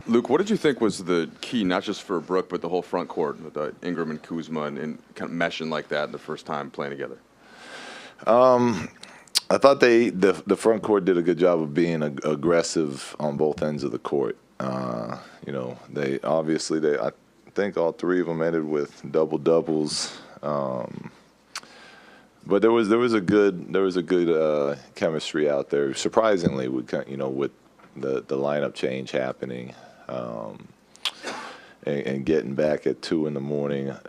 Luke, what did you think was the key, not just for Brook, but the whole front court with Ingram and Kuzma and kind of meshing like that the first time playing together? I thought the front court did a good job of being aggressive on both ends of the court. They obviously I think all three of them ended with double doubles. But there was a good chemistry out there. Surprisingly, with the lineup change happening, and getting back at 2 a.m.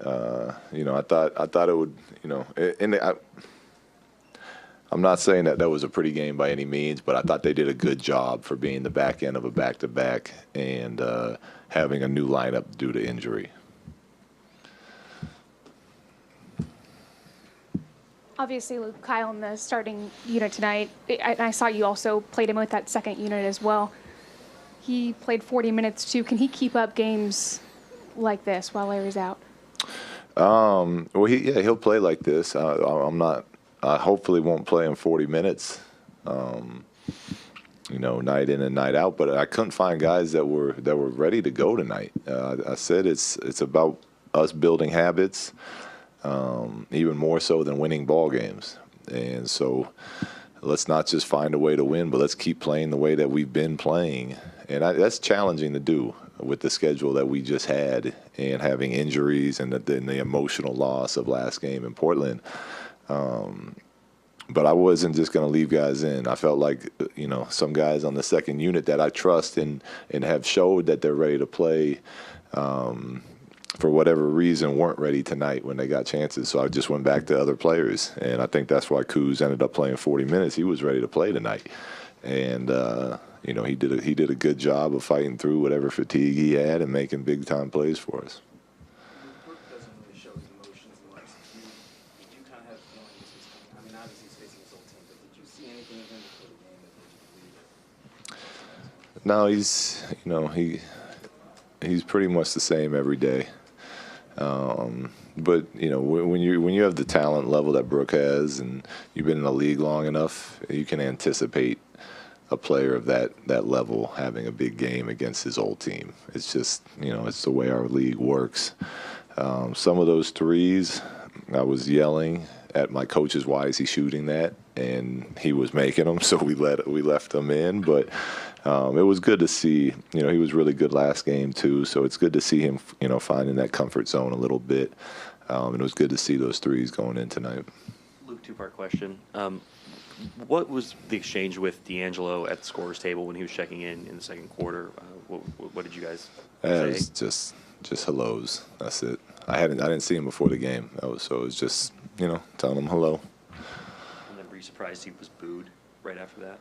I thought it would, I'm not saying that was a pretty game by any means, but I thought they did a good job for being the back end of a back-to-back and having a new lineup due to injury. Obviously, Luke, Kyle in the starting unit tonight. I saw you also played him with that second unit as well. He played 40 minutes too. Can he keep up games like this while Larry's out? Well, he'll play like this. I hopefully won't play him 40 minutes, night in and night out. But I couldn't find guys that were ready to go tonight. I said it's about us building habits. Even more so than winning ball games. And so let's not just find a way to win, but let's keep playing the way that we've been playing. And that's challenging to do with the schedule that we just had and having injuries and the emotional loss of last game in Portland. But I wasn't just going to leave guys in. I felt like, some guys on the second unit that I trust and have showed that they're ready to play, for whatever reason, weren't ready tonight when they got chances. So I just went back to other players. And I think that's why Kuz ended up playing 40 minutes. He was ready to play tonight. And, he did a good job of fighting through whatever fatigue he had and making big-time plays for us. Brook doesn't really show his emotions much. Did you kind of have feelings? Obviously he's facing his old team, but did you see anything of him before the game that made you believe it? No, he's pretty much the same every day. But when you have the talent level that Brook has, and you've been in the league long enough, you can anticipate a player of that level having a big game against his old team. It's just it's the way our league works. Some of those threes, I was yelling at my coaches, "Why is he shooting that?" And he was making them, so we left him in. But it was good to see. He was really good last game too. So it's good to see him, finding that comfort zone a little bit. And it was good to see those threes going in tonight. Luke, two-part question. What was the exchange with D'Angelo at the scorer's table when he was checking in the second quarter? What did you guys say? It was just hellos. That's it. I didn't see him before the game. So it was just telling him hello. And then were you surprised he was booed right after that?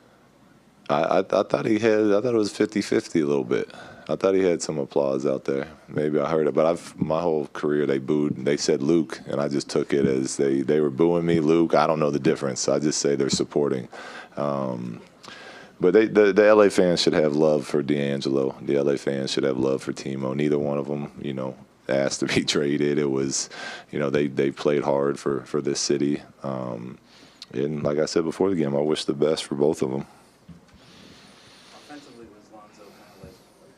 I thought it was 50-50 a little bit. I thought he had some applause out there. Maybe I heard it, but my whole career they booed. They said Luke, and I just took it as they were booing me. Luke, I don't know the difference. I just say they're supporting. But the LA fans should have love for D'Angelo. The LA fans should have love for Ximo. Neither one of them, asked to be traded. It was, they played hard for this city. And like I said before the game, I wish the best for both of them. Offensively, was Lonzo kind of like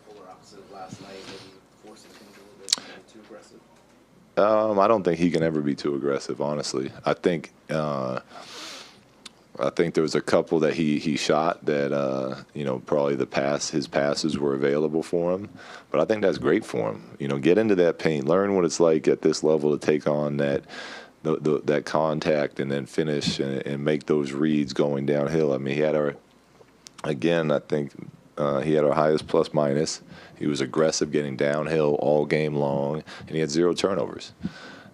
polar opposite of last night, maybe forcing things a little bit, maybe too aggressive? I don't think he can ever be too aggressive, honestly. I think there was a couple that he shot that probably his passes were available for him, but I think that's great for him. Get into that paint, learn what it's like at this level to take on that contact and then finish and make those reads going downhill. I mean, he had I think he had our highest plus minus. He was aggressive getting downhill all game long, and he had 0 turnovers.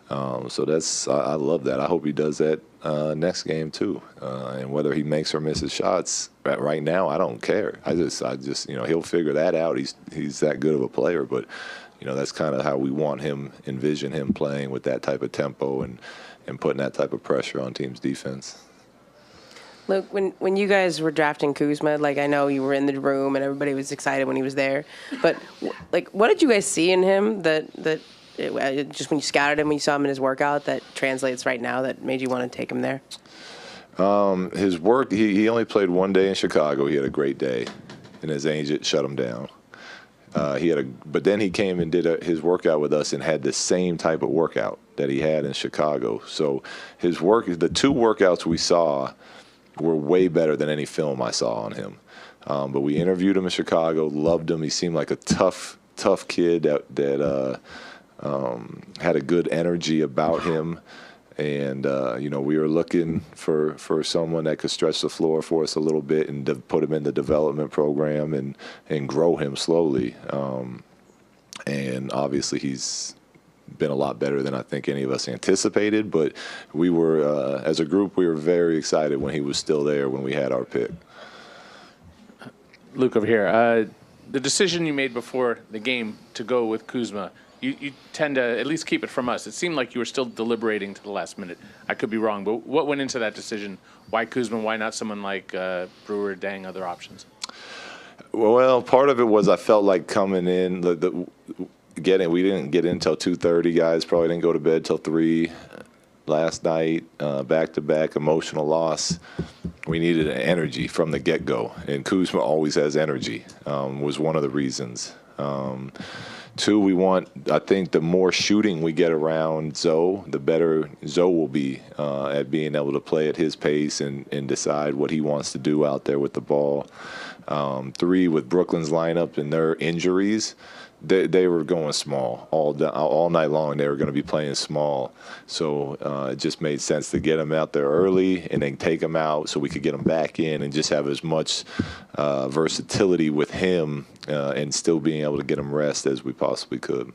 So I love that. I hope he does that next game too. And whether he makes or misses shots, right now I don't care. I just he'll figure that out. He's that good of a player, but that's kind of how we envision him playing with that type of tempo and putting that type of pressure on teams' defense. Luke, when you guys were drafting Kuzma, I know you were in the room and everybody was excited when he was there, but what did you guys see in him that just when you scouted him, when you saw him in his workout, that translates right now that made you want to take him there? His work, he only played one day in Chicago. He had a great day, and his agent shut him down. But then he came and did his workout with us and had the same type of workout that he had in Chicago. So the 2 workouts we saw were way better than any film I saw on him. But we interviewed him in Chicago, loved him. He seemed like a tough kid that had a good energy about him. And, we were looking for someone that could stretch the floor for us a little bit and put him in the development program and grow him slowly. And obviously he's been a lot better than I think any of us anticipated. But we were, as a group, we were very excited when he was still there when we had our pick. Luke over here. The decision you made before the game to go with Kuzma, you tend to at least keep it from us. It seemed like you were still deliberating to the last minute. I could be wrong, but what went into that decision? Why Kuzma? Why not someone like Brewer, Dang, other options? Well, part of it was I felt like coming in, we didn't get in until 2:30, guys. Probably didn't go to bed till 3 last night, back-to-back emotional loss. We needed energy from the get-go, and Kuzma always has energy, was one of the reasons. 2, I think the more shooting we get around Zoe, the better Zoe will be at being able to play at his pace and decide what he wants to do out there with the ball. 3, with Brooklyn's lineup and their injuries, they were going small all night long. They were going to be playing small, so it just made sense to get them out there early and then take them out so we could get them back in and just have as much versatility with him and still being able to get them rest as we possibly could.